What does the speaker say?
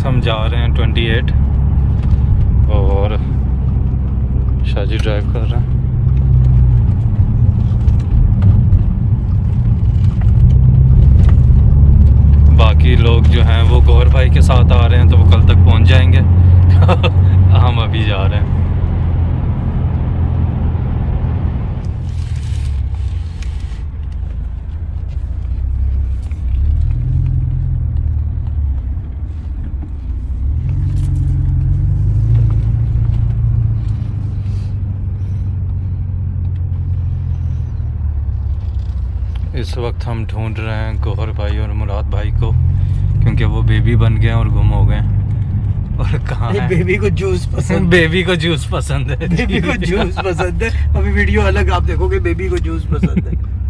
वक्त हम जा रहे हैं 28 और शाजी ड्राइव कर रहे हैं। बाकी लोग जो हैं वो गौहर भाई के साथ आ रहे हैं तो वो कल तक पहुंच जाएंगे। हम अभी जा रहे हैं। इस वक्त हम ढूंढ रहे हैं गौहर भाई और मुराद भाई को, क्योंकि वो बेबी बन गए और गुम हो गए। और कहाँ है? बेबी को जूस पसंद बेबी को जूस पसंद है। बेबी को जूस पसंद है। अभी वीडियो अलग आप देखोगे, बेबी को जूस पसंद है।